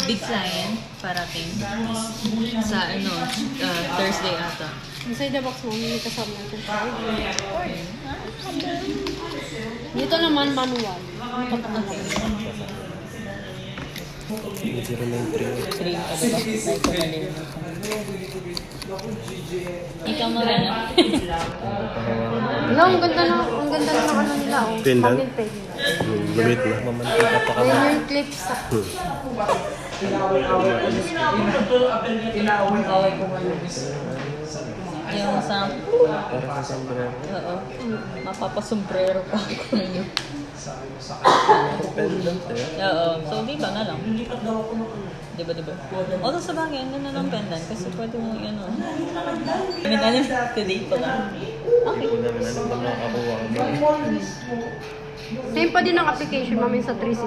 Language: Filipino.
Big client, parating. Sa Thursday ata. Inside the box mo, may kasama natin dito naman manual. Train ka diba? Ikaw magana. Wala, ang ganda na ng ano nila. Pendant? Pamil pendant. Lumit na. Mamantika pa kami. May clips sa... Yung sa... Parang sa sombrero. Oo. Mapapasombrero pa ako ngayon. Pendant eh. Oo. So, di ba na lang? Diba? Although sa bagay, ano na lang pendant kasi pwede mo yan o. Ganun today pa lang. Okay. Hindi namin alam na makakuha kami. Same pa din ang application namin sa 360.